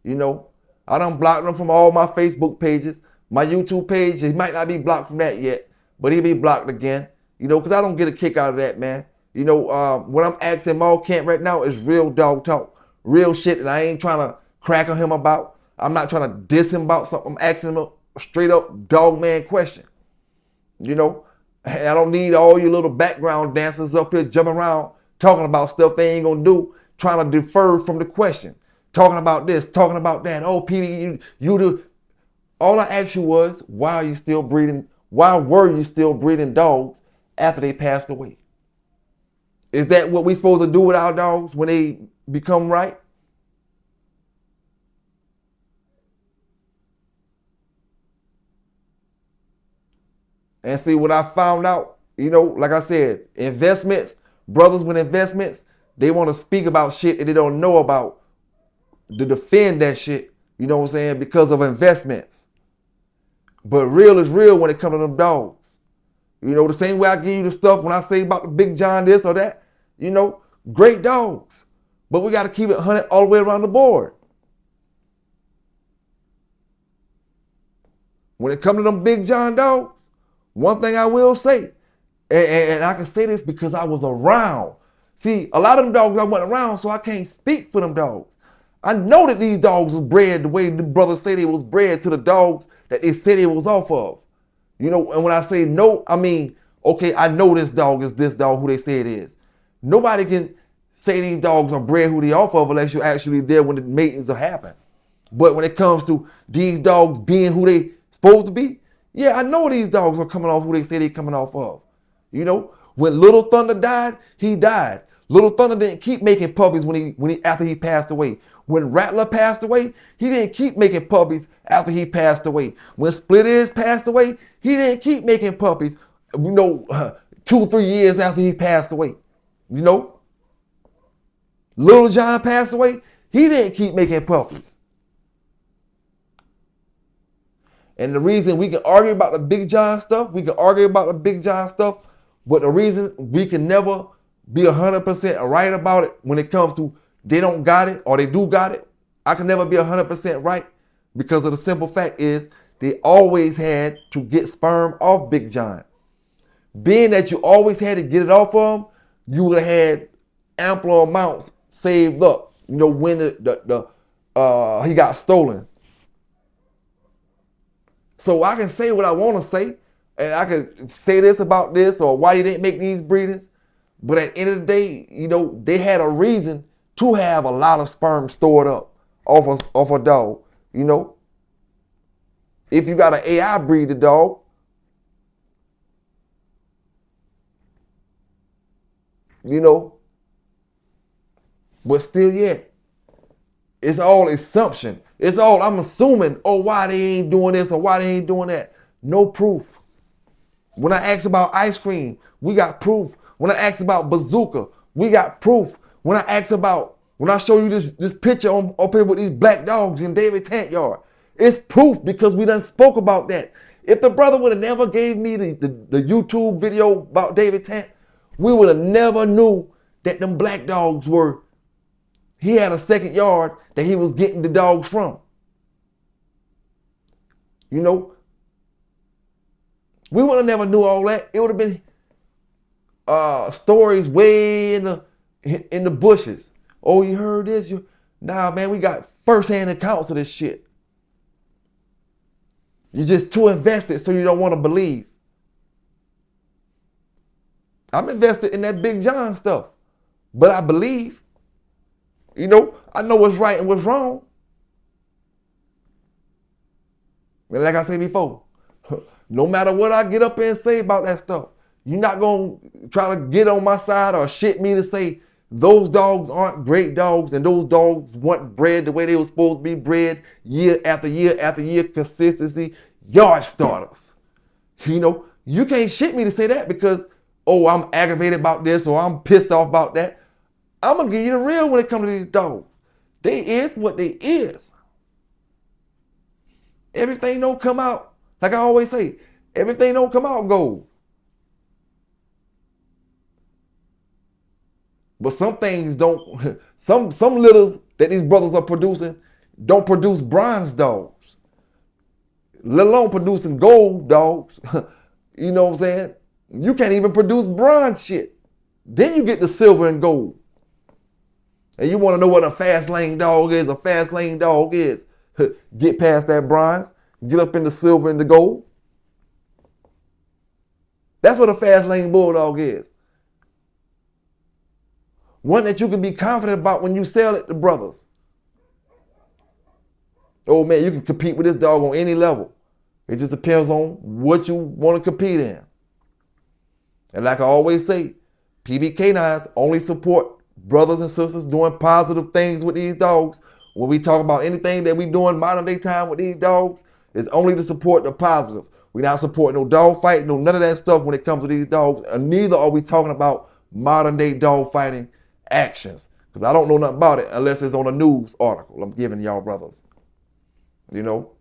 You know, I done blocked them from all my Facebook pages. My YouTube page, he might not be blocked from that yet, but he'll be blocked again. You know, because I don't get a kick out of that, man. You know, what I'm asking Maul Kant right now is real dog talk, real shit, and I ain't trying to crack on him about. I'm not trying to diss him about something. I'm asking him a straight up dog man question. You know, and I don't need all you little background dancers up here jumping around talking about stuff they ain't gonna do, trying to defer from the question, talking about this, talking about that. Oh, PB, you do. All I asked you was, why are you still breeding? Why were you still breeding dogs after they passed away? Is that what we supposed to do with our dogs when they become right? And see what I found out, you know, like I said, investments, brothers with investments, they want to speak about shit that they don't know about to defend that shit, you know what I'm saying, because of investments. But real is real when it comes to them dogs. You know, the same way I give you the stuff when I say about the Big John this or that, you know, great dogs. But we got to keep it 100 all the way around the board. When it comes to them Big John dogs, one thing I will say, and I can say this because I was around. See, a lot of them dogs I went around, so I can't speak for them dogs. I know that these dogs was bred the way the brothers say they was bred to the dogs that they said they was off of. You know, and when I say no, I mean, okay, I know this dog is this dog who they say it is. Nobody can say these dogs are bred who they off of unless you're actually there when the matings are happening. But when it comes to these dogs being who they supposed to be, yeah, I know these dogs are coming off who they say they're coming off of. You know, when Little Thunder died, he died. Little Thunder didn't keep making puppies after he passed away. When Rattler passed away, he didn't keep making puppies after he passed away. When Split Ears passed away, he didn't keep making puppies, 2 or 3 years after he passed away. You know, Little John passed away, he didn't keep making puppies. And the reason we can argue about the Big John stuff, but the reason we can never be 100% right about it when it comes to they don't got it or they do got it, I can never be 100% right because of the simple fact is they always had to get sperm off Big John. Being that you always had to get it off of him, you would have had ample amounts saved up, when he got stolen. So I can say what I want to say, and I can say this about this or why you didn't make these breeders. But at the end of the day, they had a reason to have a lot of sperm stored up off a dog. If you got an AI breeder dog, but still yet, it's all assumption. It's all, I'm assuming, why they ain't doing this or why they ain't doing that. No proof. When I asked about ice cream, we got proof. When I asked about bazooka, we got proof. When I show you this picture up here with these black dogs in David Tent yard, it's proof because we done spoke about that. If the brother would have never gave me the YouTube video about David Tent, we would have never knew that them black dogs he had a second yard that he was getting the dogs from. We would have never knew all that. It would have been stories way in the bushes. Oh, you heard this? Nah, man, we got first-hand accounts of this shit. You're just too invested, so you don't want to believe. I'm invested in that Big John stuff, but I believe. I know what's right and what's wrong. And like I said before, No matter what I get up and say about that stuff, you're not going to try to get on my side or shit me to say those dogs aren't great dogs and those dogs weren't bred the way they were supposed to be bred year after year after year, consistency, yard starters. You know, you can't shit me to say that because, oh, I'm aggravated about this or I'm pissed off about that. I'm going to give you the real when it comes to these dogs. They is what they is. Everything don't come out, like I always say, everything don't come out gold. But some things don't, some litters that these brothers are producing don't produce bronze dogs, let alone producing gold dogs. You know what I'm saying? You can't even produce bronze shit. Then you get the silver and gold. And you want to know what a fast lane dog is? A fast lane dog is get past that bronze, get up in the silver and the gold. That's what a fast lane bulldog is. One that you can be confident about when you sell it to brothers. Oh man, you can compete with this dog on any level. It just depends on what you want to compete in. And like I always say, PB K9s only support brothers and sisters doing positive things with these dogs. When we talk about anything that we doing modern day time with these dogs, it's only to support the positive. We're not supporting no dog fighting, no none of that stuff when it comes to these dogs. And neither are we talking about modern day dog fighting actions. Because I don't know nothing about it unless it's on a news article I'm giving y'all brothers. You know?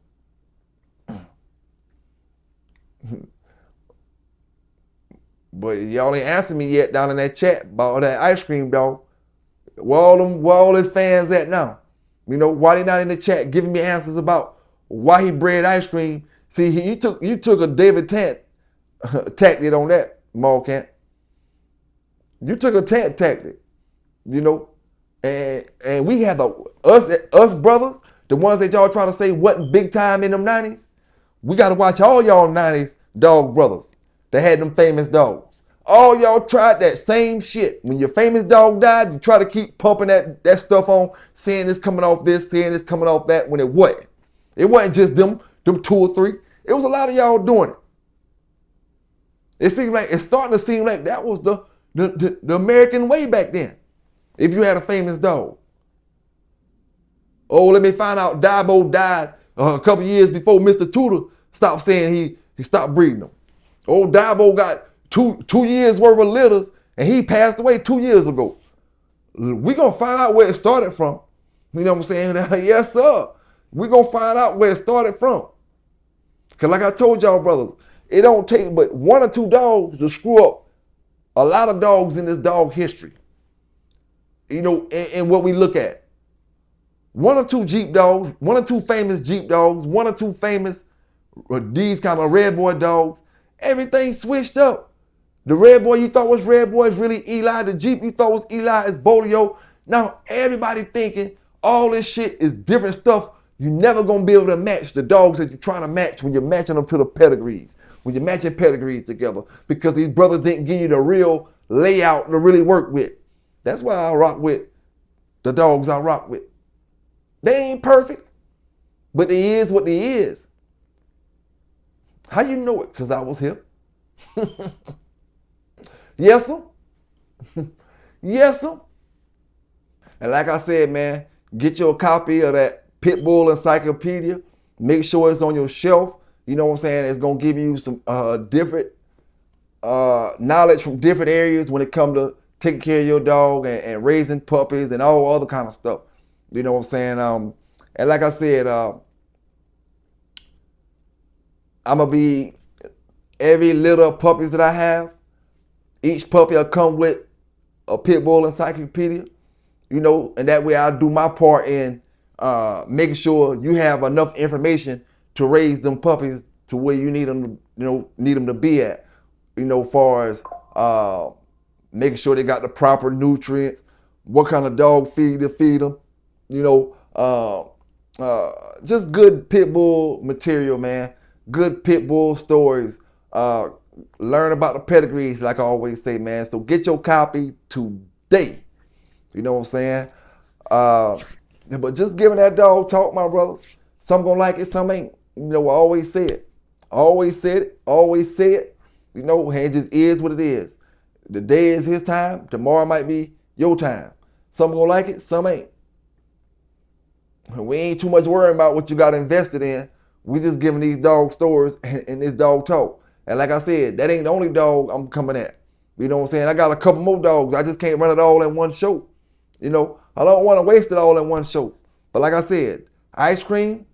But y'all ain't answered me yet down in that chat about that ice cream dog. Where all his fans at now? You know, why they not in the chat giving me answers about why he bred ice cream? See, you took a David Tant tactic on that, Kant. You took a Tant tactic, you know, and we had us brothers, the ones that y'all try to say wasn't big time in them 90s. We got to watch all y'all 90s dog brothers that had them famous dogs. All y'all tried that same shit. When your famous dog died, you try to keep pumping that stuff on, saying it's coming off this, saying it's coming off that, when it wasn't. It wasn't just them 2 or 3. It was a lot of y'all doing it. It's starting to seem like that was the American way back then. If you had a famous dog. Oh, let me find out Dabo died a couple years before Mr. Tudor stopped saying he stopped breeding them. Oh, Dabo got two years worth of litters and he passed away 2 years ago. We're going to find out where it started from. You know what I'm saying? Yes, sir. We're going to find out where it started from. Because like I told y'all brothers, it don't take but 1 or 2 dogs to screw up a lot of dogs in this dog history. You know, and what we look at. 1 or 2 Jeep dogs, 1 or 2 famous Jeep dogs, 1 or 2 famous these kind of red boy dogs. Everything switched up. The red boy you thought was red boy is really Eli. The Jeep you thought was Eli is Bolio. Now everybody thinking all this shit is different stuff. You're never gonna be able to match the dogs that you're trying to match when you're matching them to the pedigrees. When you're matching pedigrees together. Because these brothers didn't give you the real layout to really work with. That's why I rock with the dogs I rock with. They ain't perfect, but they is what they is. How you know it? Because I was here. Yes, sir. Yes, sir. And like I said, man, get your copy of that Pitbull Encyclopedia. Make sure it's on your shelf. You know what I'm saying? It's going to give you some different knowledge from different areas when it comes to taking care of your dog and raising puppies and all other kind of stuff. You know what I'm saying? And like I said, I'm going to be every litter of puppies that I have. Each puppy will come with a Pitbull Encyclopedia, you know, and that way I'll do my part in making sure you have enough information to raise them puppies to where you need them, need them to be at, far as making sure they got the proper nutrients, what kind of dog feed to feed them, just good pit bull material, man. Good pit bull stories. Learn about the pedigrees, like I always say, man. So get your copy today. You know what I'm saying? But just giving that dog talk, my brothers. Some gonna like it, some ain't. I always say it. Always said it, always say it. You know, and it just is what it is. The day is his time, tomorrow might be your time. Some gonna like it, some ain't. We ain't too much worrying about what you got invested in. We just giving these dog stories and this dog talk. And like I said, that ain't the only dog I'm coming at. You know what I'm saying? I got a couple more dogs. I just can't run it all in one show. You know, I don't want to waste it all in one show. But like I said, ice cream,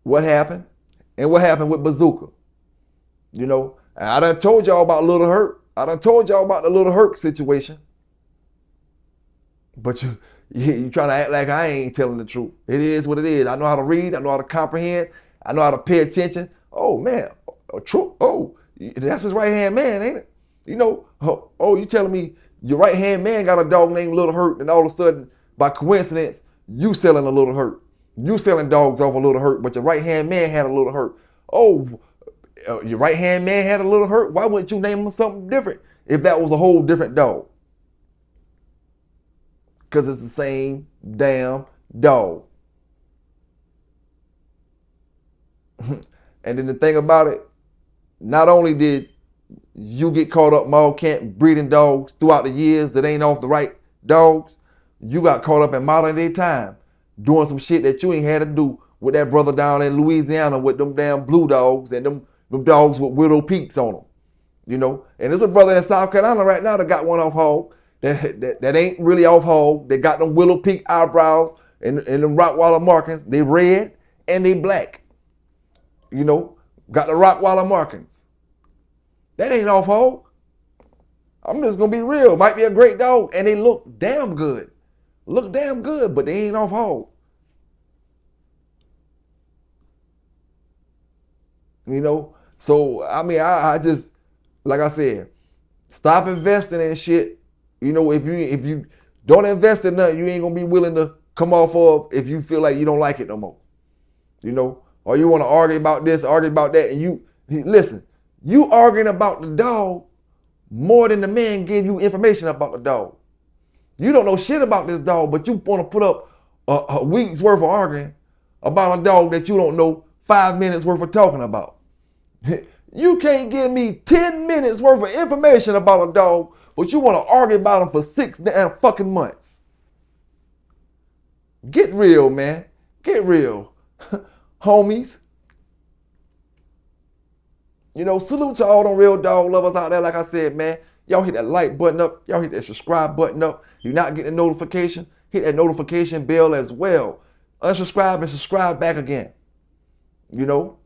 what happened? And what happened with Bazooka? You know, and I done told y'all about Little Hurt. I done told y'all about the Little Hurt situation. But you trying to act like I ain't telling the truth. It is what it is. I know how to read. I know how to comprehend. I know how to pay attention. Oh, man. True. Oh, that's his right-hand man, ain't it? You know, oh, you telling me your right-hand man got a dog named Little Hurt, and all of a sudden, by coincidence, you selling a Little Hurt. You selling dogs off a Little Hurt, but your right-hand man had a Little Hurt. Oh, your right-hand man had a Little Hurt. Why wouldn't you name him something different if that was a whole different dog? Because it's the same damn dog. And then the thing about it, not only did you get caught up, Ma Kant, breeding dogs throughout the years that ain't off the right dogs, you got caught up in modern day time doing some shit that you ain't had to do with that brother down in Louisiana with them damn blue dogs and them dogs with widow peaks on them. You know, and there's a brother in South Carolina right now that got one off hog that ain't really off hog. They got them willow peak eyebrows and them Rottweiler markings. They red and they black. You know, got the Rottweiler markings. That ain't off hog. I'm just gonna be real. Might be a great dog, and they look damn good. Look damn good, but they ain't off hog. You know, so I mean, I just, like I said, stop investing in shit. You know, if you don't invest in nothing, you ain't gonna be willing to come off of if you feel like you don't like it no more. You know, or you want to argue about this, argue about that, and listen, you arguing about the dog more than the man gave you information about the dog. You don't know shit about this dog, but you want to put up a week's worth of arguing about a dog that you don't know 5 minutes worth of talking about. You can't give me 10 minutes worth of information about a dog, but you want to argue about him for 6 damn fucking months. Get real, man. Get real. Homies. You know, salute to all them real dog lovers out there. Like I said, man, y'all hit that like button up. Y'all hit that subscribe button up. You're not getting a notification, hit that notification bell as well. Unsubscribe and subscribe back again. You know,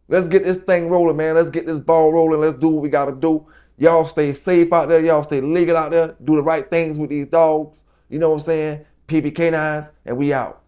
let's get this thing rolling, man. Let's get this ball rolling. Let's do what we got to do. Y'all stay safe out there. Y'all stay legal out there. Do the right things with these dogs. You know what I'm saying? K9s, and we out.